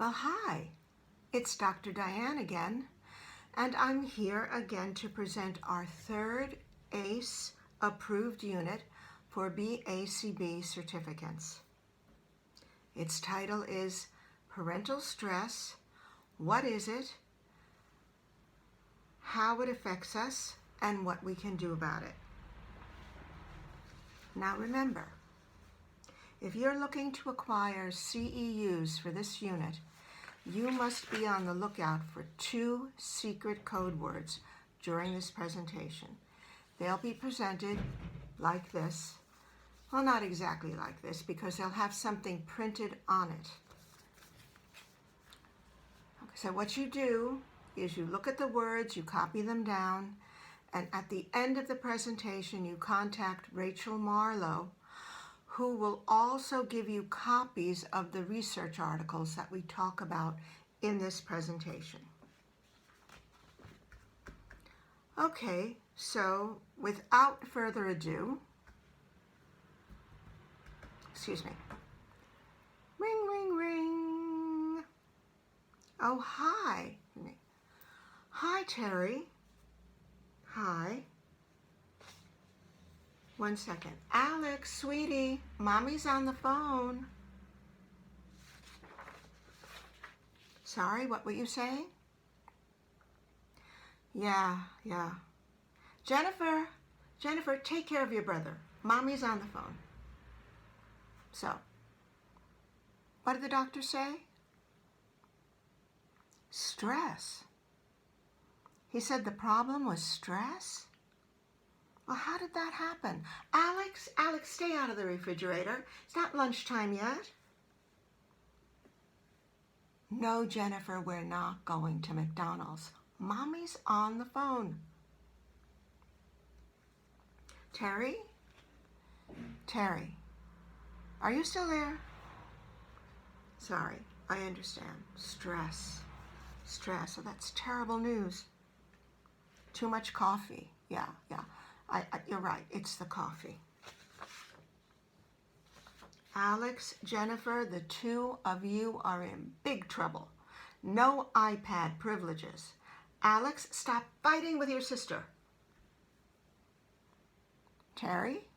Well, hi, it's Dr. Diane again, and I'm here again to present our third ACE approved unit for BACB certificates. Its title is Parental Stress, What is it, How it affects us, and what we can do about it. Now remember, if you're looking to acquire CEUs for this unit, you must be on the lookout for 2 secret code words during this presentation. They'll be presented like this. Well, not exactly like this, because they'll have something printed on it. Okay, so what you do is you look at the words, you copy them down, and at the end of the presentation, you contact Rachel Marlowe, who will also give you copies of the research articles that we talk about in this presentation. Okay, so without further ado, excuse me, ring, ring, ring. Oh, hi. Hi, Terry. Hi. One second. Alex, sweetie, Mommy's on the phone. Sorry, what were you saying? Yeah. Jennifer, take care of your brother. Mommy's on the phone. So, what did the doctor say? Stress. He said the problem was stress? Well, how did that happen? Alex, stay out of the refrigerator. It's not lunchtime yet. No, Jennifer, we're not going to McDonald's. Mommy's on the phone. Terry, are you still there? Sorry, I understand. Stress. Oh, that's terrible news. Too much coffee. Yeah. You're right, it's the coffee. Alex, Jennifer, the 2 of you are in big trouble. No iPad privileges. Alex, stop fighting with your sister. Terry?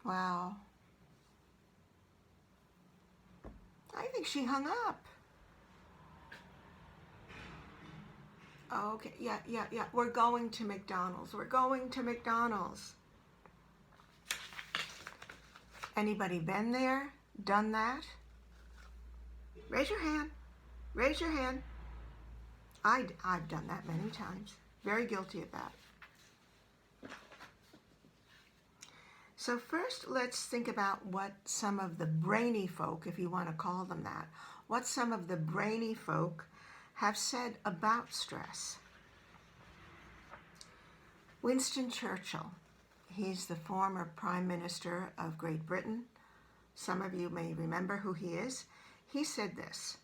Wow. I think she hung up. Okay, yeah. We're going to McDonald's. Anybody been there? Done that? Raise your hand. I've done that many times. Very guilty of that. So first, let's think about what some of the brainy folk, if you want to call them that, what some of the brainy folk have said about stress. Winston Churchill, he's the former Prime Minister of Great Britain. Some of you may remember who he is. He said this.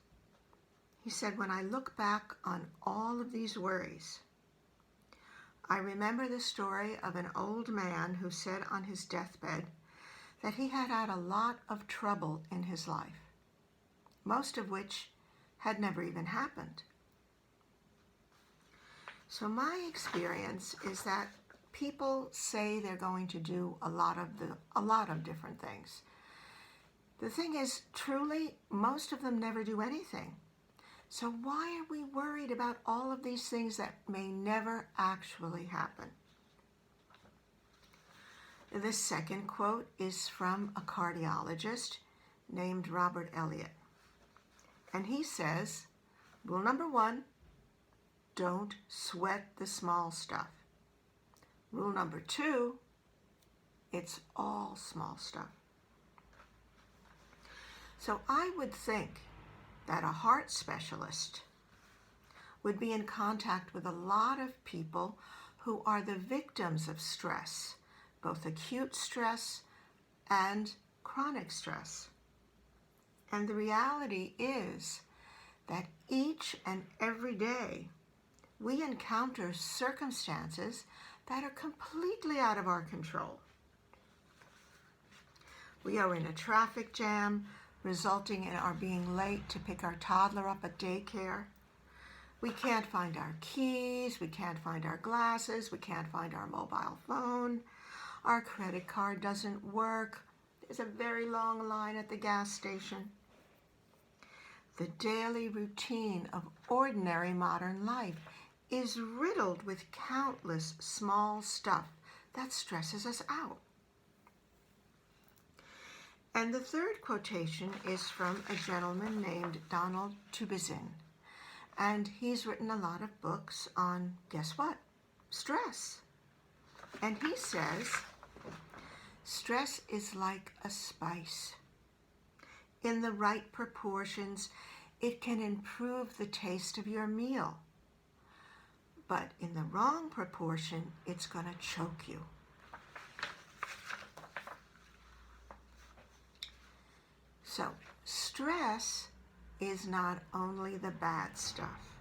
He said, when I look back on all of these worries, I remember the story of an old man who said on his deathbed that he had had a lot of trouble in his life, most of which had never even happened. So my experience is that people say they're going to do a lot of different things. The thing is, truly, most of them never do anything. So why are we worried about all of these things that may never actually happen? The second quote is from a cardiologist named Robert Elliott. And he says, rule number 1, don't sweat the small stuff. Rule number 2, it's all small stuff. So I would think that a heart specialist would be in contact with a lot of people who are the victims of stress, both acute stress and chronic stress. And the reality is that each and every day we encounter circumstances that are completely out of our control. We are in a traffic jam, resulting in our being late to pick our toddler up at daycare. We can't find our keys, we can't find our glasses, we can't find our mobile phone. Our credit card doesn't work. There's a very long line at the gas station. The daily routine of ordinary modern life is riddled with countless small stuff that stresses us out. And the third quotation is from a gentleman named Donald Tubizin. And he's written a lot of books on, guess what? Stress. And he says, stress is like a spice. In the right proportions, it can improve the taste of your meal. But in the wrong proportion, it's going to choke you. So, stress is not only the bad stuff.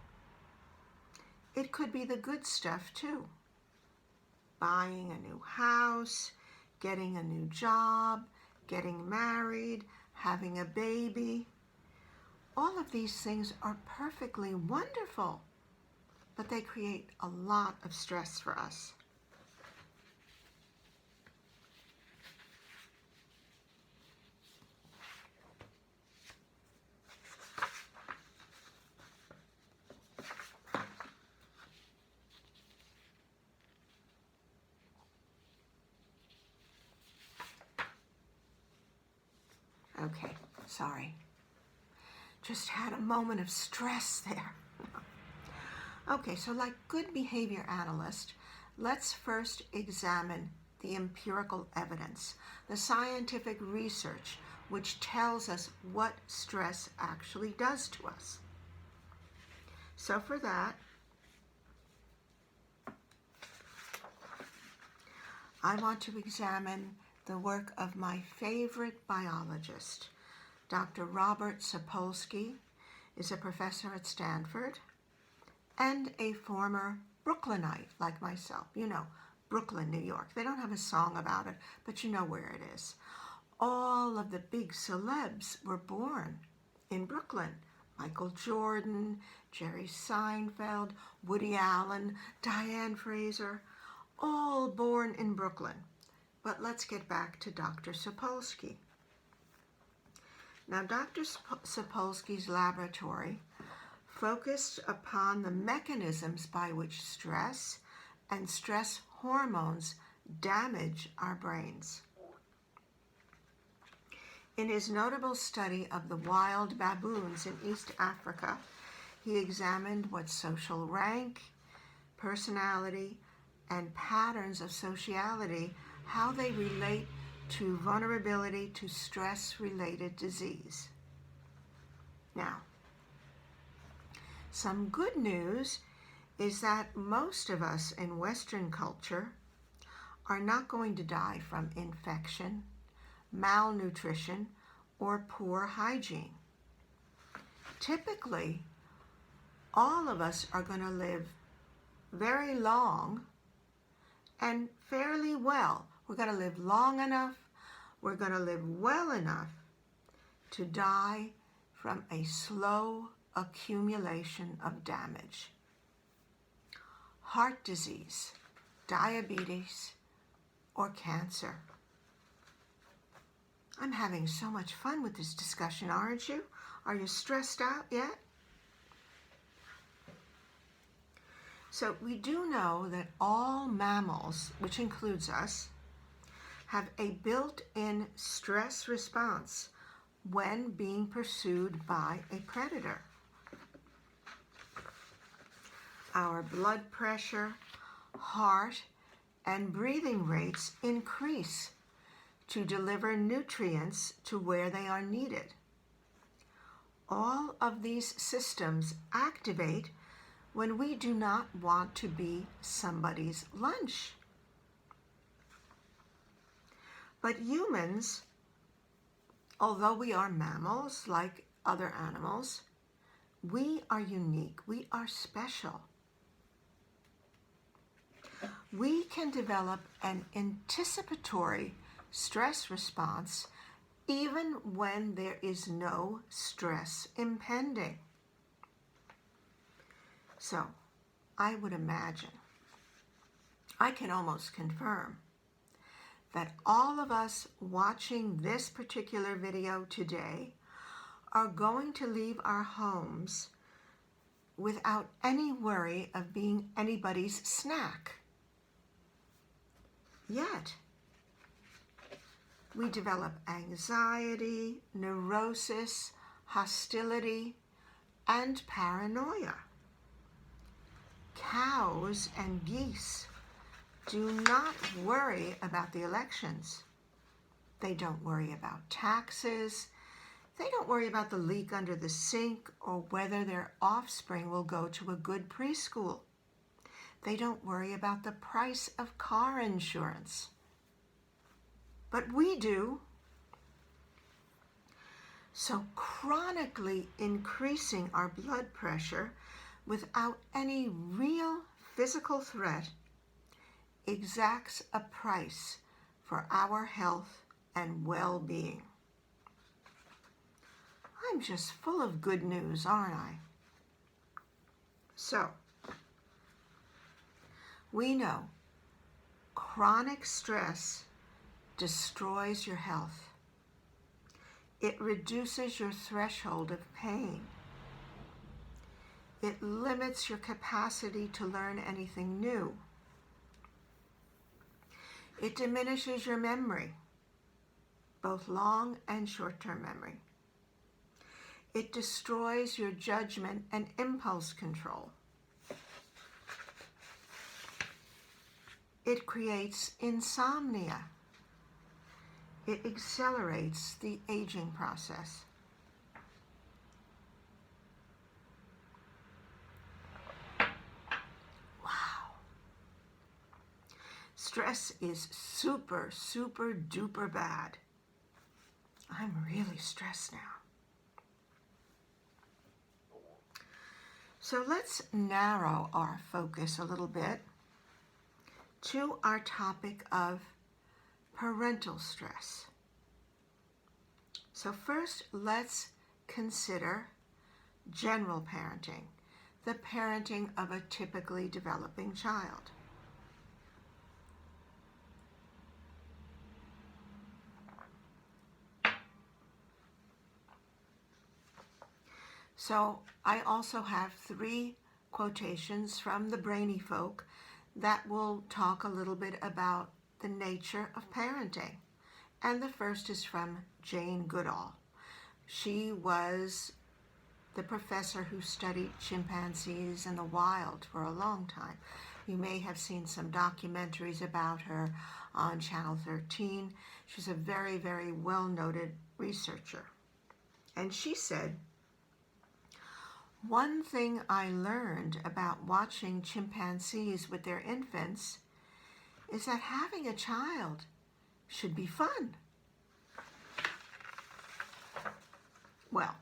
It could be the good stuff too. Buying a new house, getting a new job, getting married, having a baby. All of these things are perfectly wonderful, but they create a lot of stress for us. Okay, sorry. Just had a moment of stress there. Okay, so like good behavior analyst, let's first examine the empirical evidence, the scientific research, which tells us what stress actually does to us. So for that, I want to examine the work of my favorite biologist. Dr. Robert Sapolsky is a professor at Stanford and a former Brooklynite like myself. You know, Brooklyn, New York. They don't have a song about it, but you know where it is. All of the big celebs were born in Brooklyn. Michael Jordan, Jerry Seinfeld, Woody Allen, Diane Fraser, all born in Brooklyn. But let's get back to Dr. Sapolsky. Now, Dr. Sapolsky's laboratory focused upon the mechanisms by which stress and stress hormones damage our brains. In his notable study of the wild baboons in East Africa, he examined what social rank, personality, and patterns of sociality, how they relate to vulnerability to stress-related disease. Now, some good news is that most of us in Western culture are not going to die from infection, malnutrition, or poor hygiene. Typically, all of us are going to live very long and fairly well. We're going to live long enough, we're going to live well enough to die from a slow accumulation of damage. Heart disease, diabetes, or cancer. I'm having so much fun with this discussion, aren't you? Are you stressed out yet? So we do know that all mammals, which includes us, have a built-in stress response when being pursued by a predator. Our blood pressure, heart, and breathing rates increase to deliver nutrients to where they are needed. All of these systems activate when we do not want to be somebody's lunch. But humans, although we are mammals like other animals, we are unique, we are special. We can develop an anticipatory stress response even when there is no stress impending. So, I would imagine, I can almost confirm, that all of us watching this particular video today are going to leave our homes without any worry of being anybody's snack. Yet, we develop anxiety, neurosis, hostility, and paranoia. Cows and geese do not worry about the elections. They don't worry about taxes. They don't worry about the leak under the sink or whether their offspring will go to a good preschool. They don't worry about the price of car insurance. But we do. So chronically increasing our blood pressure without any real physical threat exacts a price for our health and well-being. I'm just full of good news, aren't I? So, we know chronic stress destroys your health. It reduces your threshold of pain. It limits your capacity to learn anything new. It diminishes your memory, both long and short-term memory. It destroys your judgment and impulse control. It creates insomnia. It accelerates the aging process. Stress is super, super duper bad. I'm really stressed now. So let's narrow our focus a little bit to our topic of parental stress. So first, let's consider general parenting, the parenting of a typically developing child. So I also have 3 quotations from the brainy folk that will talk a little bit about the nature of parenting. And the first is from Jane Goodall. She was the professor who studied chimpanzees in the wild for a long time. You may have seen some documentaries about her on Channel 13. She's a very, very well-noted researcher. And she said, "One thing I learned about watching chimpanzees with their infants is that having a child should be fun." Well,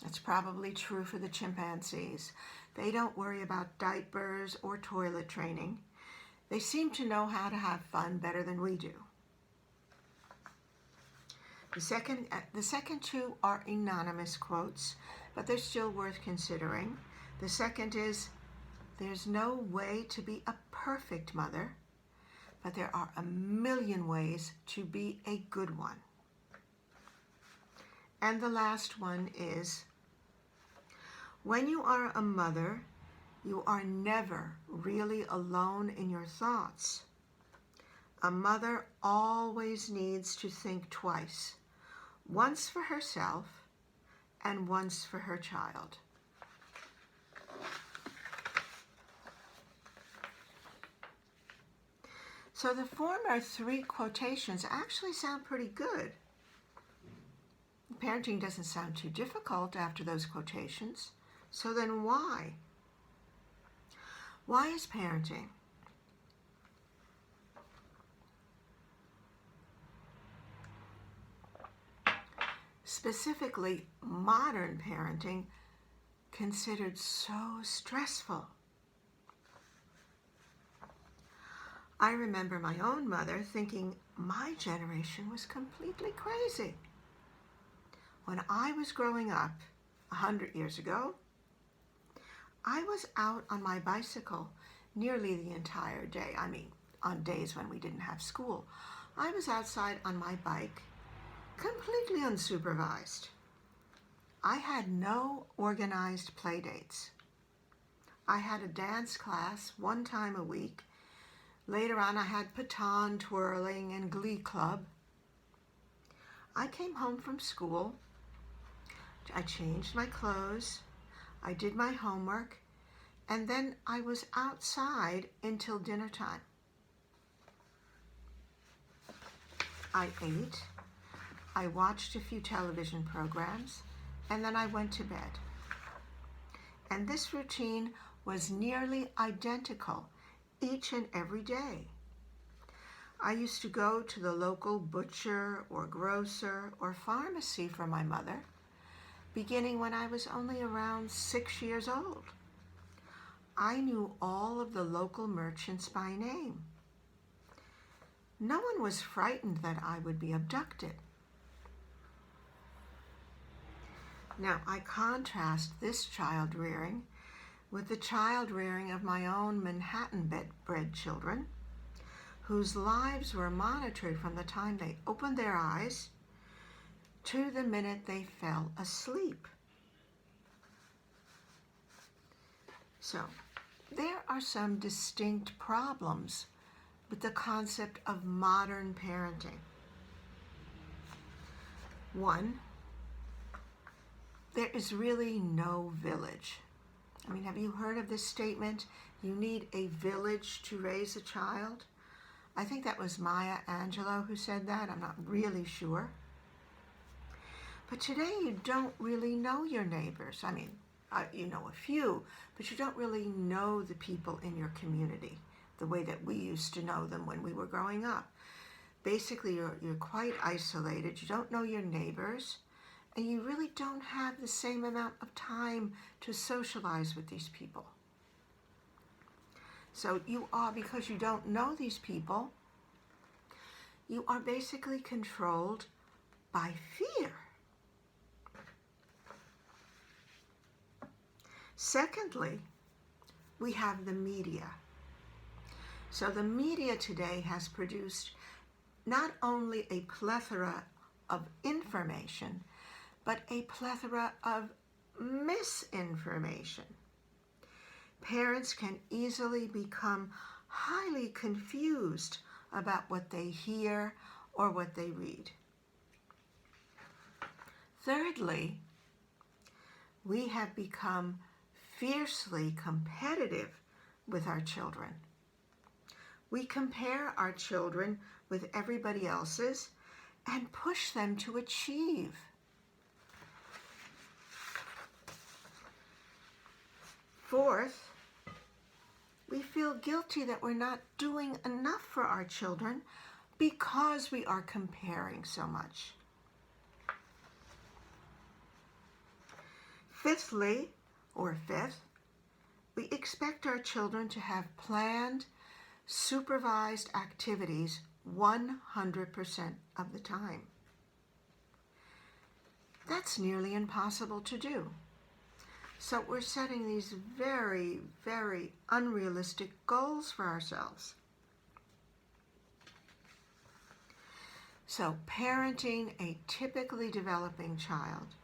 that's probably true for the chimpanzees. They don't worry about diapers or toilet training. They seem to know how to have fun better than we do. The second 2 are anonymous quotes, but they're still worth considering. The second is, "There's no way to be a perfect mother, but there are a million ways to be a good one." And the last one is, "When you are a mother, you are never really alone in your thoughts. A mother always needs to think twice, once for herself and once for her child." So the former 3 quotations actually sound pretty good. Parenting doesn't sound too difficult after those quotations. So then why? Why is parenting? Specifically, modern parenting considered so stressful? I remember my own mother thinking my generation was completely crazy. When I was growing up 100 years ago, I was out on my bicycle nearly the entire day. I mean, on days when we didn't have school. I was outside on my bike, completely unsupervised. I had no organized play dates. I had a dance class one time a week. Later on, I had baton twirling and glee club. I came home from school. I changed my clothes. I did my homework. And then I was outside until dinner time. I ate. I watched a few television programs. And then I went to bed. And this routine was nearly identical each and every day. I used to go to the local butcher or grocer or pharmacy for my mother, beginning when I was only around 6 years old. I knew all of the local merchants by name. No one was frightened that I would be abducted. Now, I contrast this child rearing with the child rearing of my own Manhattan-bred children, whose lives were monitored from the time they opened their eyes to the minute they fell asleep. So, there are some distinct problems with the concept of modern parenting. One, there is really no village. I mean, have you heard of this statement? You need a village to raise a child. I think that was Maya Angelou who said that. I'm not really sure. But today you don't really know your neighbors. I mean, you know a few, but you don't really know the people in your community the way that we used to know them when we were growing up. Basically, you're quite isolated. You don't know your neighbors. And you really don't have the same amount of time to socialize with these people. So because you don't know these people, you are basically controlled by fear. Secondly, we have the media. So the media today has produced not only a plethora of information, but a plethora of misinformation. Parents can easily become highly confused about what they hear or what they read. Thirdly, we have become fiercely competitive with our children. We compare our children with everybody else's and push them to achieve. Fourth, we feel guilty that we're not doing enough for our children because we are comparing so much. Fifth, we expect our children to have planned, supervised activities 100% of the time. That's nearly impossible to do. So we're setting these very, very unrealistic goals for ourselves. So parenting a typically developing child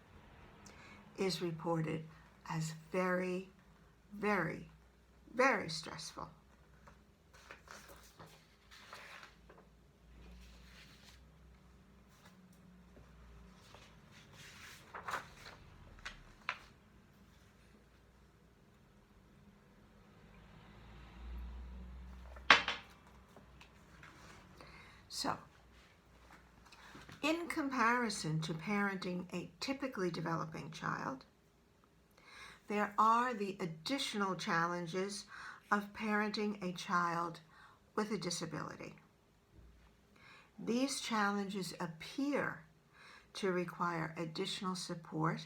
is reported as very, very, very stressful. So, in comparison to parenting a typically developing child, there are the additional challenges of parenting a child with a disability. These challenges appear to require additional support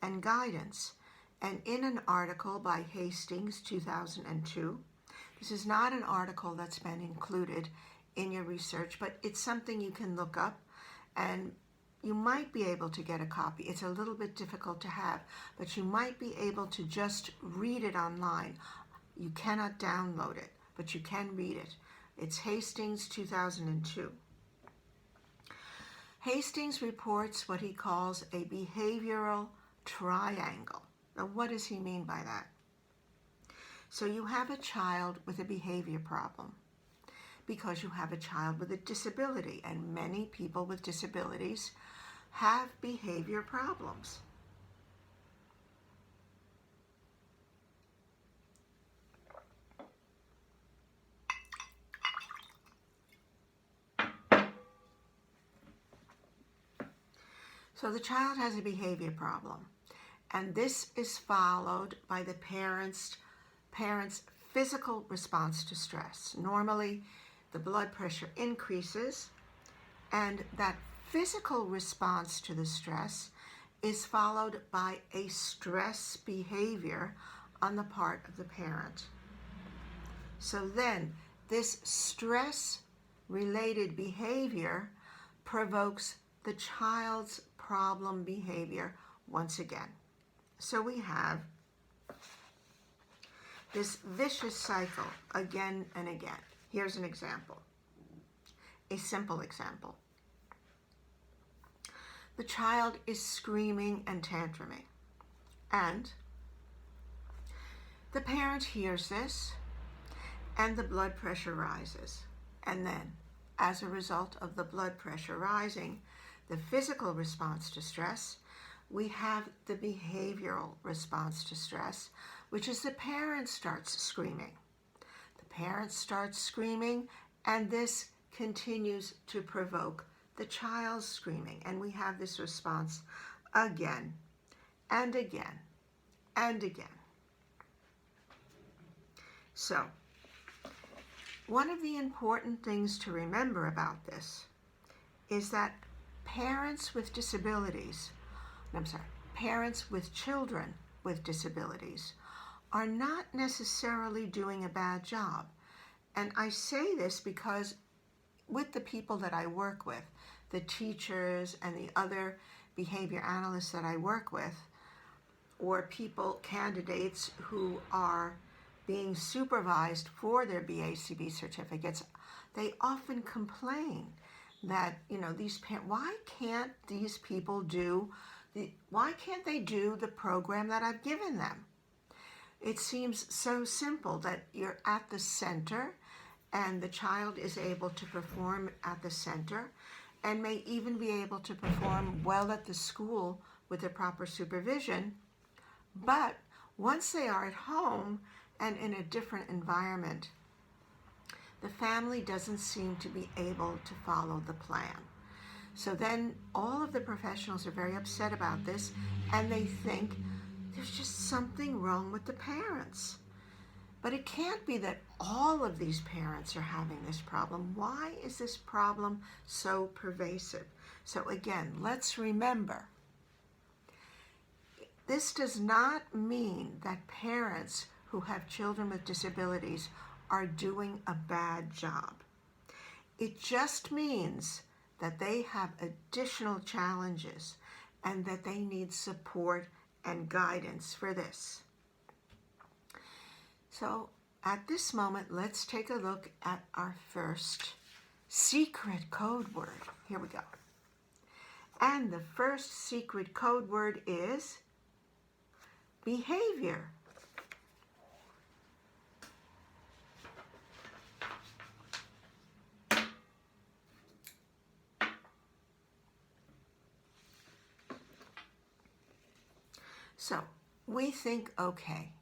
and guidance. And in an article by Hastings, 2002, This is not an article that's been included in your research, but it's something you can look up, and you might be able to get a copy. It's a little bit difficult to have, but you might be able to just read it online. You cannot download it, but you can read it. It's Hastings, 2002. Hastings reports what he calls a behavioral triangle. Now, what does he mean by that? So you have a child with a behavior problem because you have a child with a disability, and many people with disabilities have behavior problems. So the child has a behavior problem, and this is followed by the parent's physical response to stress. Normally, the blood pressure increases, and that physical response to the stress is followed by a stress behavior on the part of the parent. So then, this stress-related behavior provokes the child's problem behavior once again. So we have this vicious cycle again and again. Here's an example, a simple example. The child is screaming and tantruming, and the parent hears this, and the blood pressure rises. And then, as a result of the blood pressure rising, the physical response to stress, we have the behavioral response to stress, which is the parent starts screaming. The parent starts screaming, and this continues to provoke the child's screaming. And we have this response again and again and again. So, one of the important things to remember about this is that parents with children with disabilities are not necessarily doing a bad job. And I say this because with the people that I work with, the teachers and the other behavior analysts that I work with, or candidates who are being supervised for their BACB certificates, they often complain that, why can't they do the program that I've given them? It seems so simple that you're at the center and the child is able to perform at the center and may even be able to perform well at the school with the proper supervision. But once they are at home and in a different environment, the family doesn't seem to be able to follow the plan. So then all of the professionals are very upset about this, and they think there's just something wrong with the parents. But it can't be that all of these parents are having this problem. Why is this problem so pervasive? So again, let's remember, this does not mean that parents who have children with disabilities are doing a bad job. It just means that they have additional challenges and that they need support and guidance for this. So at this moment, let's take a look at our first secret code word. Here we go. And the first secret code word is behavior. So we think, okay,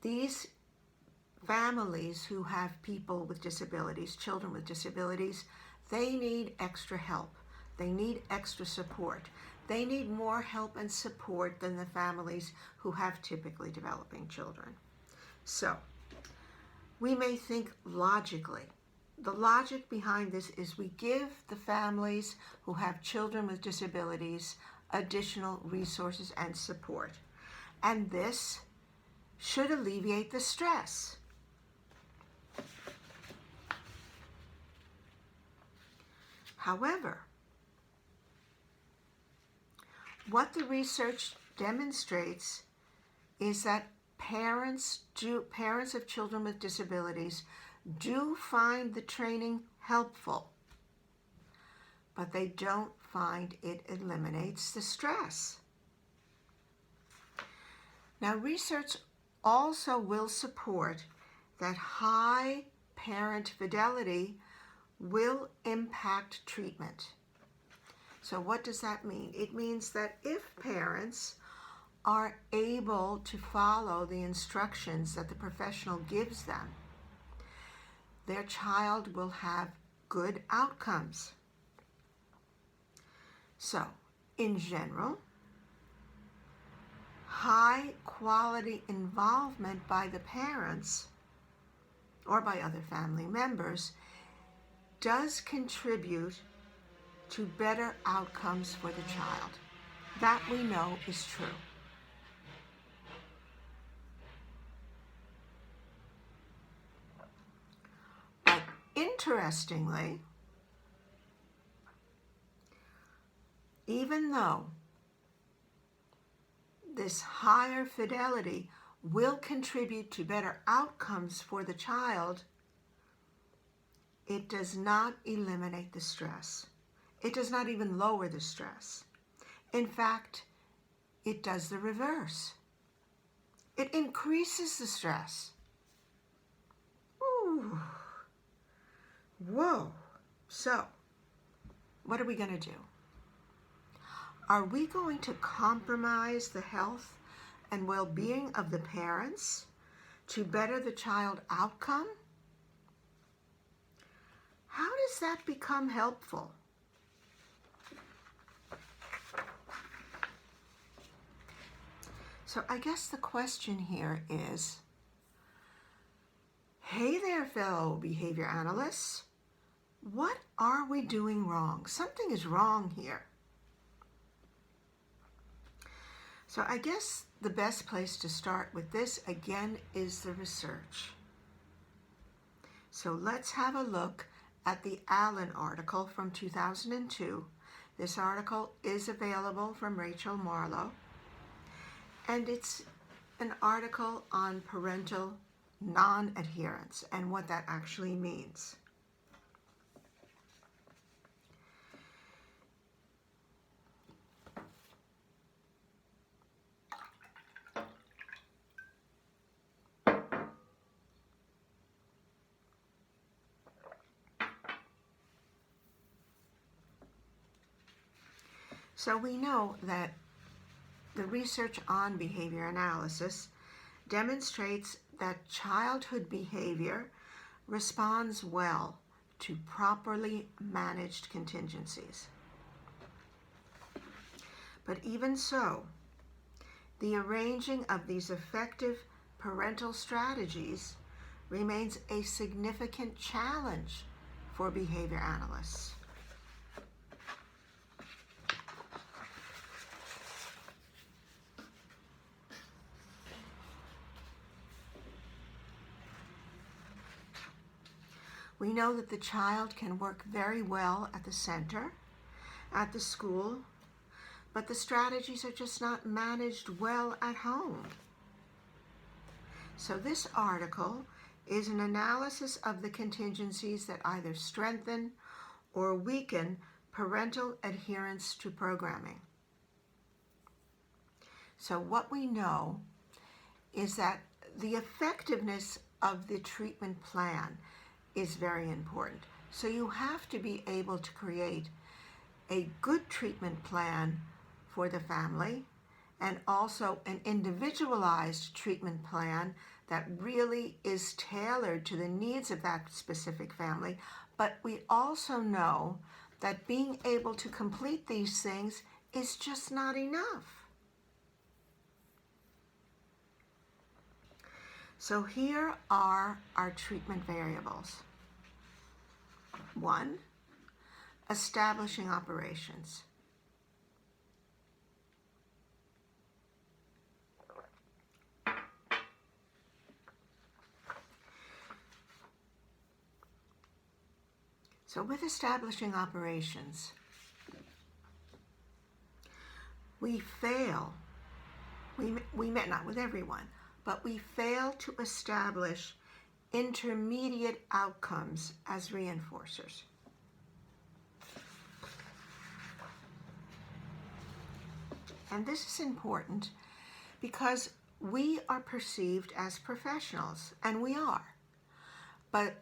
these families who have people with disabilities, children with disabilities, they need extra help. They need extra support. They need more help and support than the families who have typically developing children. So we may think logically. The logic behind this is we give the families who have children with disabilities additional resources and support. And this should alleviate the stress. However, what the research demonstrates is that parents of children with disabilities do find the training helpful, but they don't find it eliminates the stress. Now, research also will support that high parent fidelity will impact treatment. So what does that mean? It means that if parents are able to follow the instructions that the professional gives them, their child will have good outcomes. So, in general, high quality involvement by the parents or by other family members does contribute to better outcomes for the child. That we know is true. But interestingly, even though this higher fidelity will contribute to better outcomes for the child, it does not eliminate the stress. It does not even lower the stress. In fact, it does the reverse. It increases the stress. Ooh. Whoa. So, what are we going to do? Are we going to compromise the health and well-being of the parents to better the child outcome? How does that become helpful? So I guess the question here is, hey there, fellow behavior analysts, what are we doing wrong? Something is wrong here. So I guess the best place to start with this, again, is the research. So let's have a look at the Allen article from 2002. This article is available from Rachel Marlowe, and it's an article on parental non-adherence and what that actually means. So we know that the research on behavior analysis demonstrates that childhood behavior responds well to properly managed contingencies. But even so, the arranging of these effective parental strategies remains a significant challenge for behavior analysts. We know that the child can work very well at the center, at the school, but the strategies are just not managed well at home. So this article is an analysis of the contingencies that either strengthen or weaken parental adherence to programming. So what we know is that the effectiveness of the treatment plan is very important. So you have to be able to create a good treatment plan for the family and also an individualized treatment plan that really is tailored to the needs of that specific family. But we also know that being able to complete these things is just not enough. So here are our treatment variables. 1, establishing operations. So with establishing operations, we fail, we met not with everyone, but we fail to establish intermediate outcomes as reinforcers. And this is important because we are perceived as professionals, and we are. But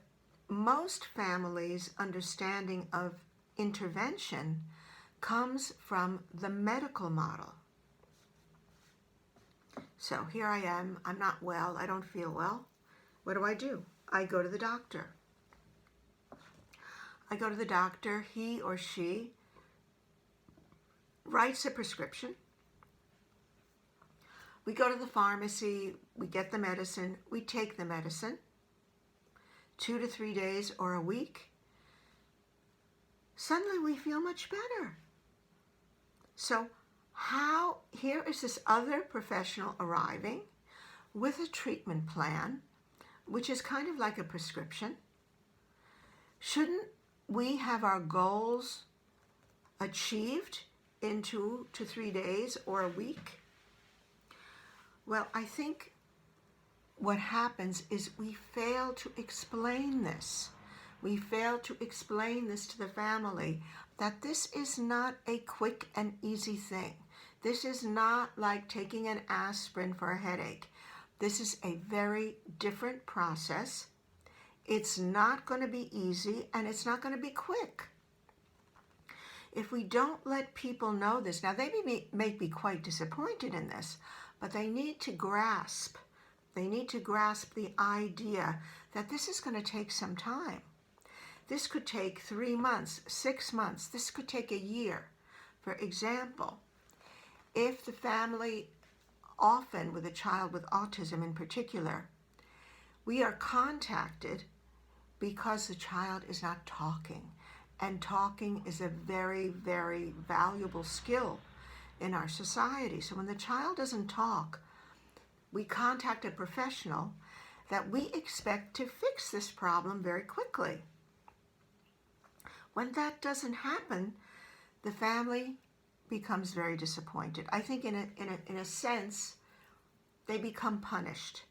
most families' understanding of intervention comes from the medical model. So here I am, I'm not well, I don't feel well. What do? I go to the doctor. I go to the doctor, he or she writes a prescription. We go to the pharmacy, we get the medicine, we take the medicine, 2 to 3 days or a week. Suddenly we feel much better. So here is this other professional arriving with a treatment plan, which is kind of like a prescription. Shouldn't we have our goals achieved in 2 to 3 days or a week? Well, I think what happens is we fail to explain this. We fail to explain this to the family, that this is not a quick and easy thing. This is not like taking an aspirin for a headache. This is a very different process. It's not going to be easy, and it's not going to be quick. If we don't let people know this, now they may be quite disappointed in this, but they need to grasp the idea that this is going to take some time. This could take 3 months, 6 months. This could take a year. For example, if the family, often with a child with autism in particular, we are contacted because the child is not talking. And talking is a very, very valuable skill in our society. So when the child doesn't talk, we contact a professional that we expect to fix this problem very quickly. When that doesn't happen, the family becomes very disappointed. I think in a sense, they become punished.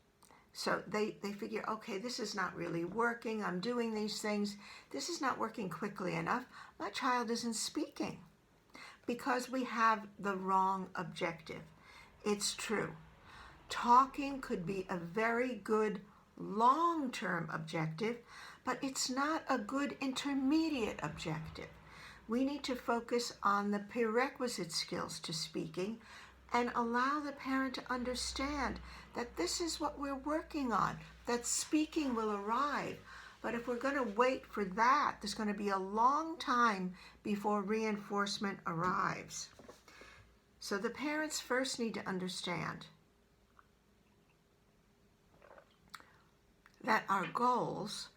So they figure, okay, this is not really working. I'm doing these things. This is not working quickly enough. My child isn't speaking because we have the wrong objective. It's true. Talking could be a very good long-term objective, but it's not a good intermediate objective. We need to focus on the prerequisite skills to speaking and allow the parent to understand that this is what we're working on, that speaking will arrive. But if we're going to wait for that, there's going to be a long time before reinforcement arrives. So the parents first need to understand that our goals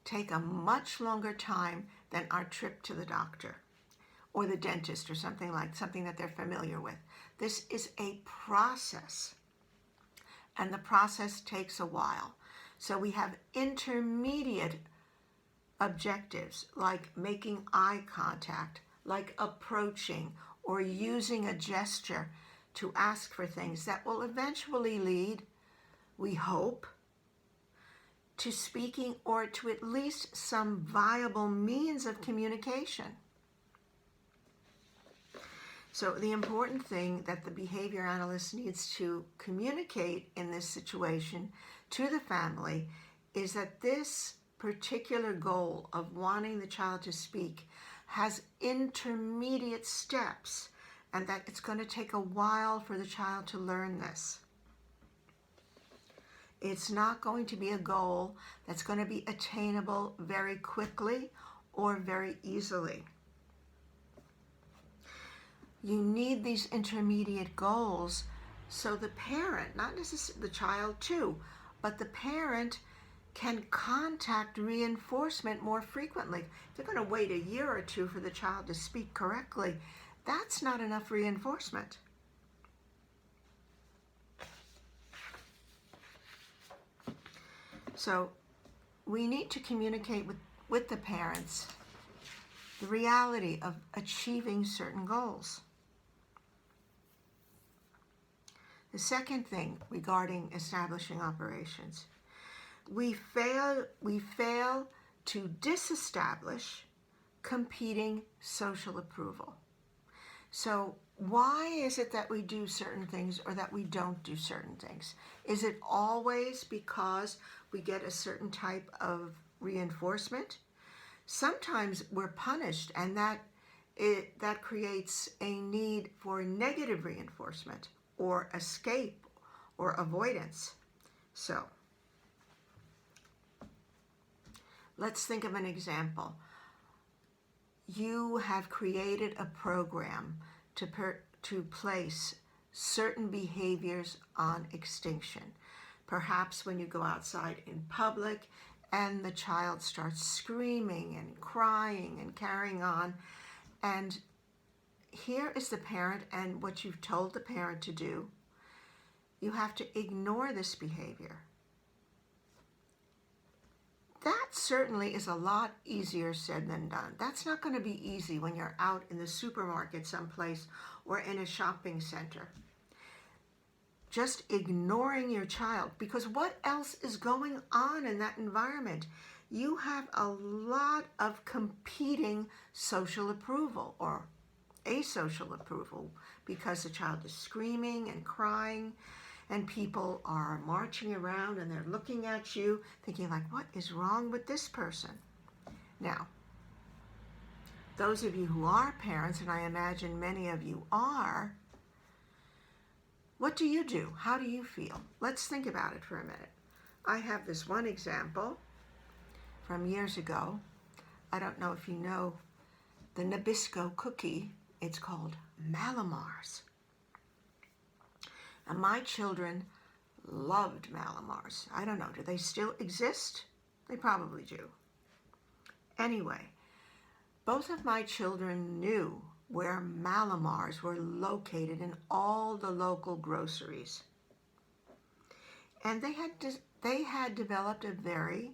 take a much longer time than our trip to the doctor or the dentist or something that they're familiar with. This is a process, and the process takes a while. So we have intermediate objectives like making eye contact, like approaching or using a gesture to ask for things that will eventually lead, we hope, to speaking or to at least some viable means of communication. So the important thing that the behavior analyst needs to communicate in this situation to the family is that this particular goal of wanting the child to speak has intermediate steps, and that it's going to take a while for the child to learn this. It's not going to be a goal that's going to be attainable very quickly or very easily. You need these intermediate goals so the parent, not necessarily the child too, but the parent can contact reinforcement more frequently. If they're going to wait a year or two for the child to speak correctly, that's not enough reinforcement. So we need to communicate with the parents the reality of achieving certain goals. The second thing regarding establishing operations, we fail to disestablish competing social approval. So why is it that we do certain things or that we don't do certain things? Is it always because we get a certain type of reinforcement? Sometimes we're punished, and that creates a need for negative reinforcement or escape or avoidance. So let's think of an example. You have created a program to place certain behaviors on extinction. Perhaps when you go outside in public and the child starts screaming and crying and carrying on, and here is the parent and what you've told the parent to do. You have to ignore this behavior. That certainly is a lot easier said than done. That's not going to be easy when you're out in the supermarket someplace or in a shopping center. Just ignoring your child, because what else is going on in that environment? You have a lot of competing social approval or asocial approval because the child is screaming and crying, and people are marching around and they're looking at you thinking like, what is wrong with this person? Now, those of you who are parents, and I imagine many of you are, what do you do? How do you feel? Let's think about it for a minute. I have this one example from years ago. I don't know if you know the Nabisco cookie. It's called Mallomars. And my children loved Mallomars. I don't know, do they still exist? They probably do. Anyway, both of my children knew where Mallomars were located in all the local groceries. And they had developed a very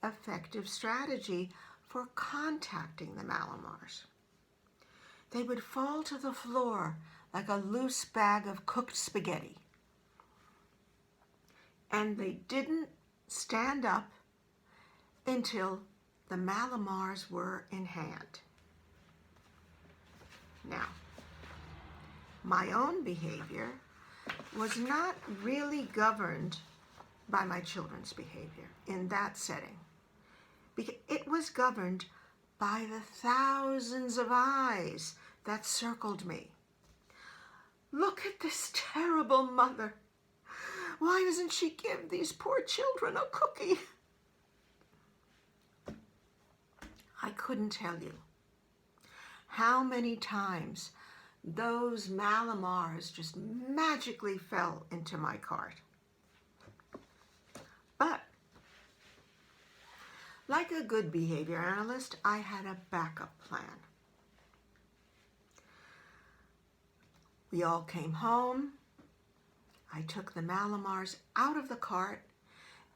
effective strategy for contacting the Mallomars. They would fall to the floor like a loose bag of cooked spaghetti. And they didn't stand up until the Mallomars were in hand. Now, my own behavior was not really governed by my children's behavior in that setting, because it was governed by the thousands of eyes that circled me. Look at this terrible mother. Why doesn't she give these poor children a cookie? I couldn't tell you how many times those Mallomars just magically fell into my cart. But like a good behavior analyst, I had a backup plan. We all came home. I took the Mallomars out of the cart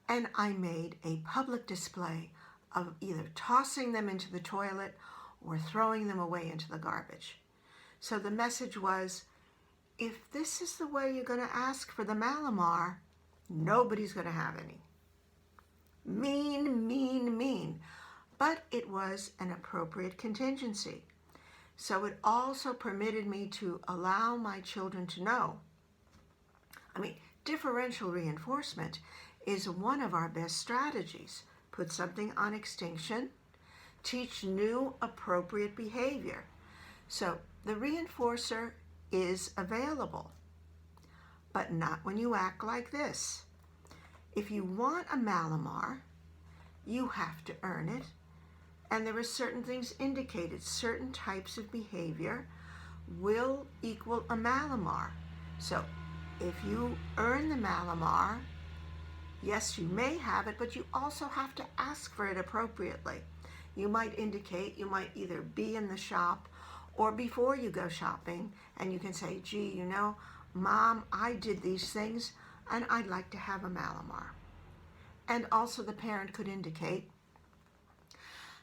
and I made a public display of either tossing them into the toilet or throwing them away into the garbage. So the message was, if this is the way you're going to ask for the Mallomar, nobody's going to have any. Mean, mean, mean. But it was an appropriate contingency. So it also permitted me to allow my children to know. Differential reinforcement is one of our best strategies. Put something on extinction, teach new appropriate behavior. So the reinforcer is available, but not when you act like this. If you want a Mallomar, you have to earn it, and there are certain things indicated. Certain types of behavior will equal a Mallomar. So if you earn the Mallomar, yes, you may have it, but you also have to ask for it appropriately. You might indicate, you might either be in the shop or before you go shopping, and you can say, gee, Mom, I did these things, and I'd like to have a Mallomar. And also the parent could indicate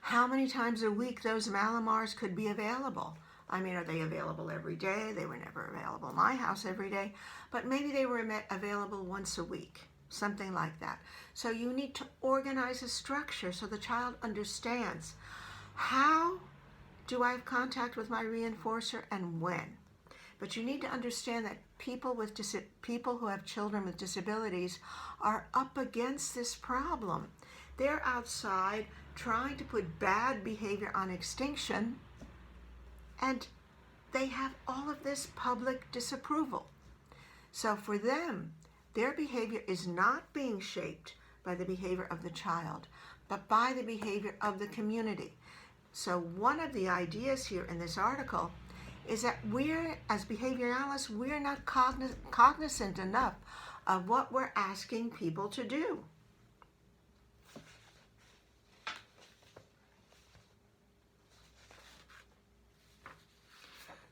how many times a week those Malamars could be available. I mean, are they available every day? They were never available in my house every day, but maybe they were available once a week, something like that. So you need to organize a structure so the child understands, how do I have contact with my reinforcer and when? But you need to understand that people who have children with disabilities are up against this problem. They're outside trying to put bad behavior on extinction, and they have all of this public disapproval. So for them, their behavior is not being shaped by the behavior of the child, but by the behavior of the community. So one of the ideas here in this article is that we're, as behavior analysts, we're not cognizant enough of what we're asking people to do.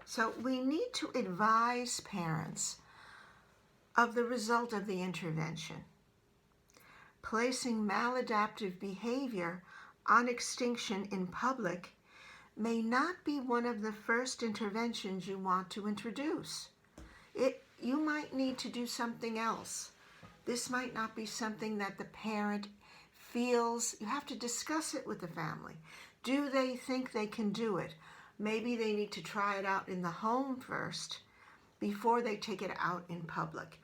So we need to advise parents of the result of the intervention. Placing maladaptive behavior on extinction in public may not be one of the first interventions you want to introduce. You might need to do something else. This might not be something that the parent feels. You have to discuss it with the family. Do they think they can do it? Maybe they need to try it out in the home first before they take it out in public.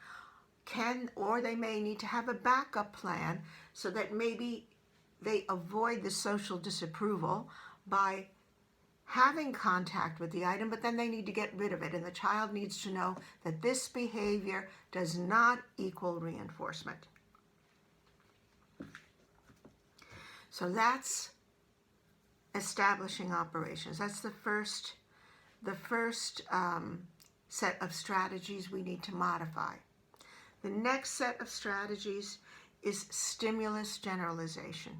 Or they may need to have a backup plan so that maybe they avoid the social disapproval by having contact with the item, but then they need to get rid of it, and the child needs to know that this behavior does not equal reinforcement. So that's establishing operations. That's the first set of strategies we need to modify. The next set of strategies is stimulus generalization.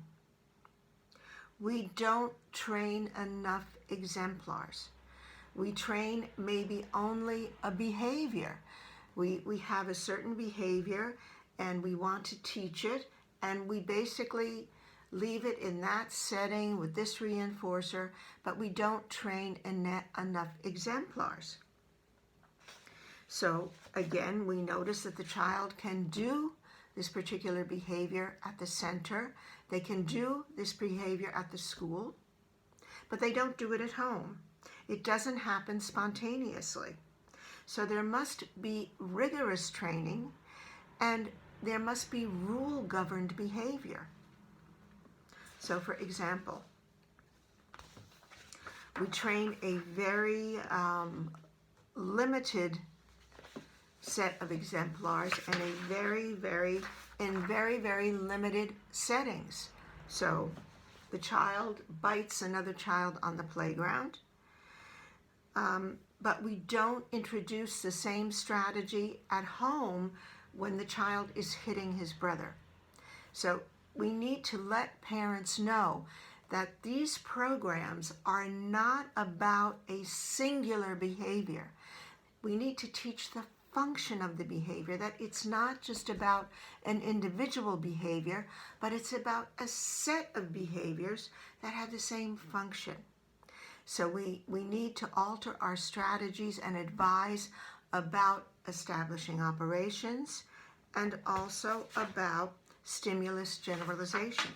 We don't train enough exemplars. We train maybe only a behavior. We have a certain behavior and we want to teach it, and we basically leave it in that setting with this reinforcer, but we don't train enough exemplars. So again, we notice that the child can do this particular behavior at the center. They can do this behavior at the school, but they don't do it at home. It doesn't happen spontaneously. So there must be rigorous training, and there must be rule-governed behavior. So for example, we train a very limited set of exemplars and very, very limited settings. So the child bites another child on the playground, but we don't introduce the same strategy at home when the child is hitting his brother. So we need to let parents know that these programs are not about a singular behavior. We need to teach the function of the behavior, that it's not just about an individual behavior, but it's about a set of behaviors that have the same function. So we need to alter our strategies and advise about establishing operations and also about stimulus generalization.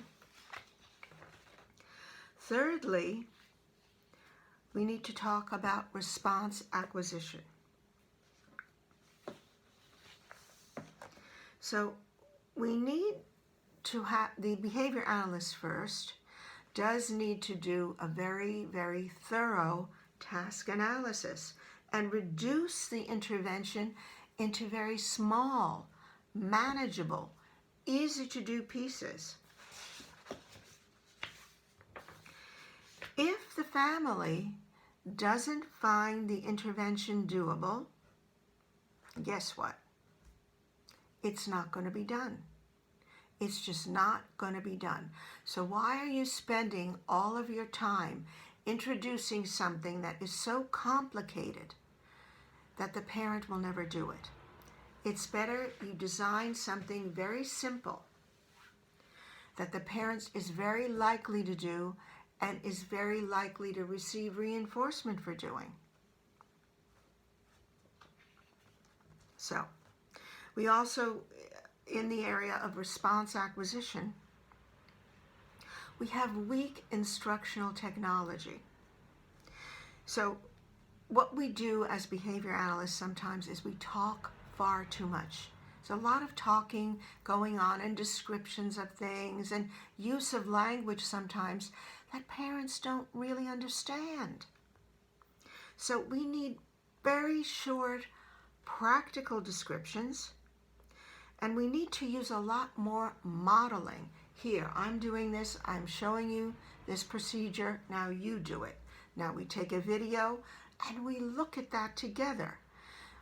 Thirdly, we need to talk about response acquisition. So we need to have, the behavior analyst first does need to do a very, very thorough task analysis and reduce the intervention into very small, manageable, easy to do pieces. If the family doesn't find the intervention doable, guess what? It's not going to be done. It's just not going to be done. So why are you spending all of your time introducing something that is so complicated that the parent will never do it? It's better you design something very simple that the parent is very likely to do and is very likely to receive reinforcement for doing. So, we also, in the area of response acquisition, we have weak instructional technology. So, what we do as behavior analysts sometimes is we talk far too much. There's a lot of talking going on and descriptions of things and use of language sometimes that parents don't really understand. So we need very short, practical descriptions, and we need to use a lot more modeling. Here, I'm doing this, I'm showing you this procedure, now you do it. Now we take a video and we look at that together.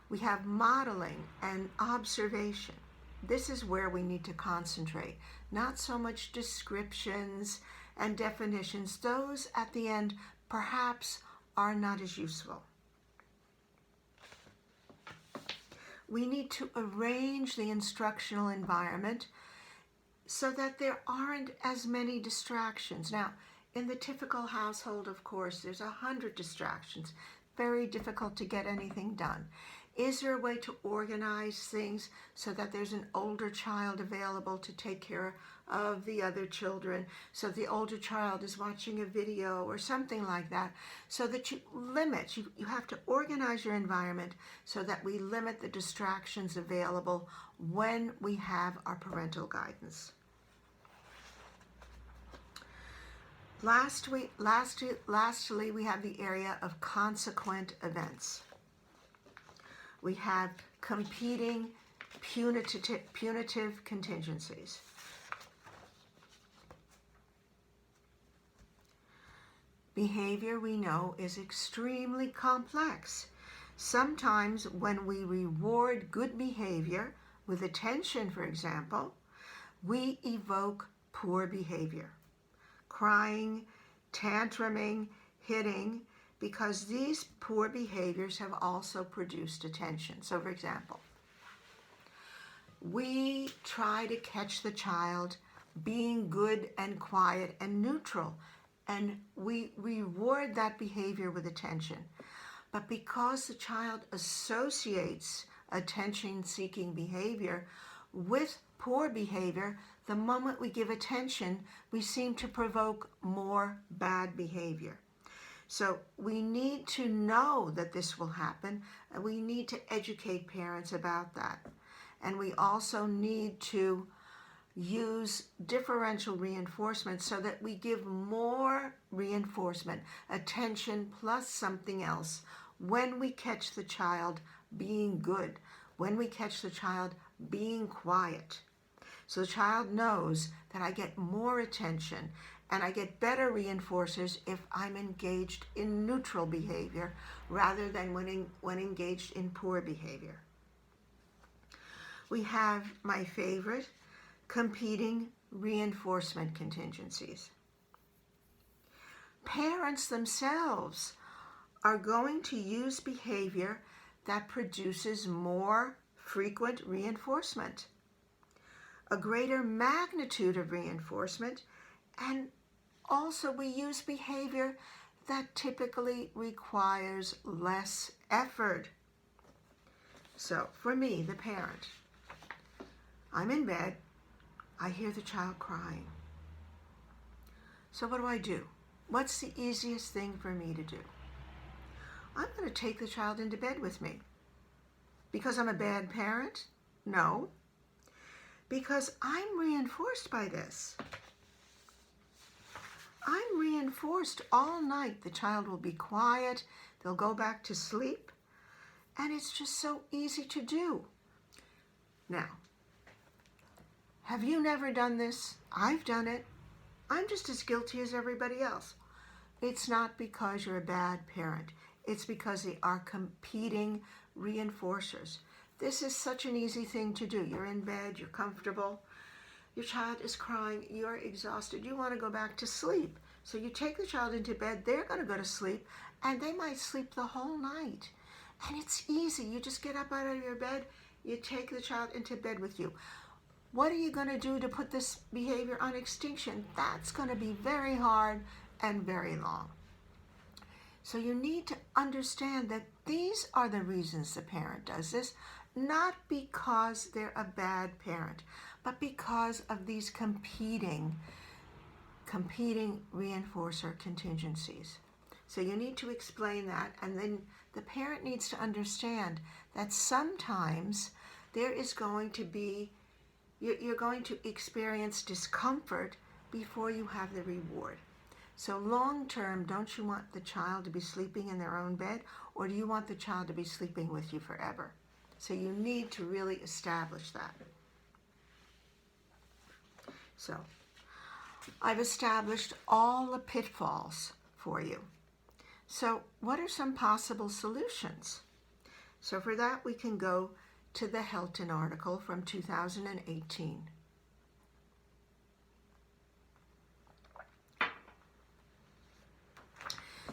We have modeling and observation. This is where we need to concentrate. Not so much descriptions and definitions. Those at the end perhaps are not as useful. We need to arrange the instructional environment so that there aren't as many distractions. Now, in the typical household, of course, there's 100 distractions. Very difficult to get anything done. Is there a way to organize things so that there's an older child available to take care of the other children, so the older child is watching a video or something like that, so that you limit, you have to organize your environment so that we limit the distractions available when we have our parental guidance. Lastly, we have the area of consequent events. We have competing punitive contingencies. Behavior, we know, is extremely complex. Sometimes when we reward good behavior with attention, for example, we evoke poor behavior. Crying, tantruming, hitting, because these poor behaviors have also produced attention. So, for example, we try to catch the child being good and quiet and neutral, and we reward that behavior with attention. But because the child associates attention-seeking behavior with poor behavior, the moment we give attention, we seem to provoke more bad behavior. So we need to know that this will happen, and we need to educate parents about that. And we also need to use differential reinforcement so that we give more reinforcement, attention plus something else, when we catch the child being good, when we catch the child being quiet. So the child knows that I get more attention and I get better reinforcers if I'm engaged in neutral behavior rather than when engaged in poor behavior. We have my favorite, competing reinforcement contingencies. Parents themselves are going to use behavior that produces more frequent reinforcement, a greater magnitude of reinforcement, and also we use behavior that typically requires less effort. So for me, the parent, I'm in bed, I hear the child crying. So what do? What's the easiest thing for me to do? I'm going to take the child into bed with me. Because I'm a bad parent? No. Because I'm reinforced by this. I'm reinforced all night. The child will be quiet, they'll go back to sleep, and it's just so easy to do. Now, have you never done this? I've done it. I'm just as guilty as everybody else. It's not because you're a bad parent. It's because they are competing reinforcers. This is such an easy thing to do. You're in bed, you're comfortable, your child is crying, you're exhausted, you want to go back to sleep. So you take the child into bed, they're going to go to sleep, and they might sleep the whole night. And it's easy. You just get up out of your bed, you take the child into bed with you. What are you going to do to put this behavior on extinction? That's going to be very hard and very long. So you need to understand that these are the reasons the parent does this, not because they're a bad parent, but because of these competing reinforcer contingencies. So you need to explain that, and then the parent needs to understand that sometimes there is going to be, you're going to experience discomfort before you have the reward. So long term, don't you want the child to be sleeping in their own bed, or do you want the child to be sleeping with you forever? So you need to really establish that. So I've established all the pitfalls for you. So what are some possible solutions? So for that, we can go to the Helton article from 2018.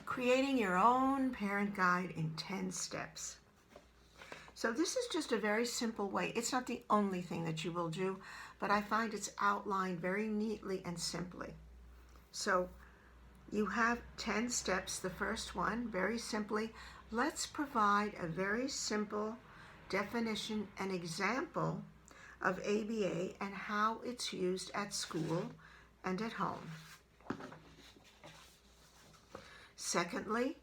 Creating your own parent guide in 10 steps. So this is just a very simple way. It's not the only thing that you will do, but I find it's outlined very neatly and simply. So you have 10 steps. The first one, very simply, let's provide a very simple definition and example of ABA and how it's used at school and at home. Secondly,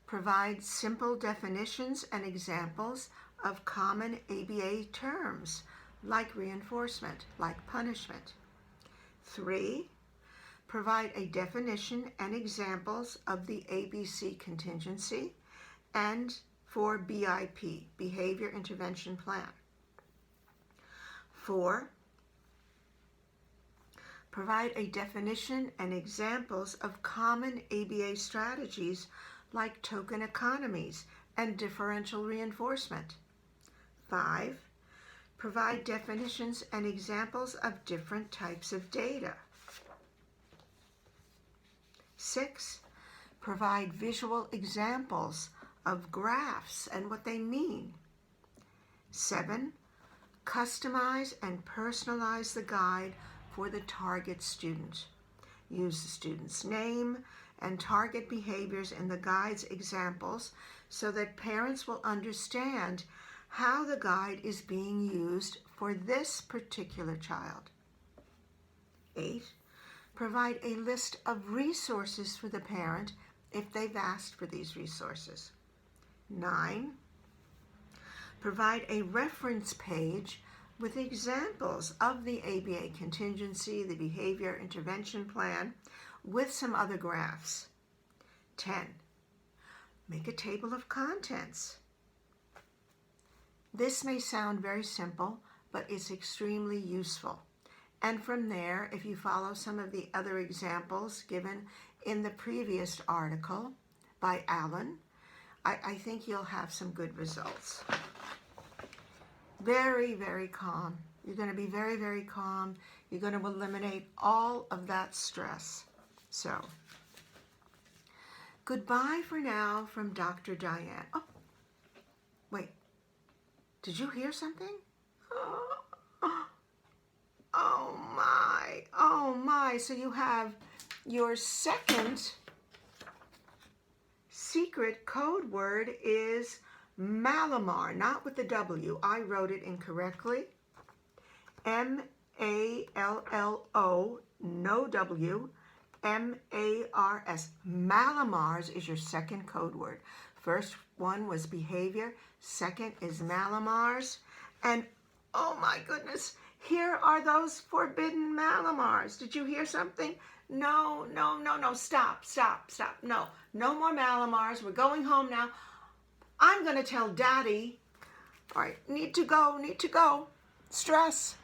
provide simple definitions and examples of common ABA terms like reinforcement, like punishment. 3, provide a definition and examples of the ABC contingency and for BIP, Behavior Intervention Plan. 4, provide a definition and examples of common ABA strategies like token economies and differential reinforcement. 5, provide definitions and examples of different types of data. 6, provide visual examples of graphs and what they mean. 7, customize and personalize the guide for the target student. Use the student's name and target behaviors in the guide's examples so that parents will understand how the guide is being used for this particular child. 8, provide a list of resources for the parent if they've asked for these resources. 9, provide a reference page with examples of the ABA contingency, the behavior intervention plan, with some other graphs. 10, make a table of contents. This may sound very simple, but it's extremely useful. And from there, if you follow some of the other examples given in the previous article by Alan, I think you'll have some good results. Very, very calm. You're going to be very, very calm. You're going to eliminate all of that stress. So, goodbye for now from Dr. Diane. Oh, wait. Did you hear something? Oh my. Oh my. So you have your second secret code word is Malamar, not with the W. I wrote it incorrectly. M-A-L-L-O, no W, M-A-R-S. Malamars is your second code word. First one was behavior. Second is Malamars. And oh my goodness, here are those forbidden Malamars. Did you hear something? No, no, no, no. Stop, stop, stop. No, no more Malamars. We're going home now. I'm going to tell Daddy. All right, need to go, need to go. Stress.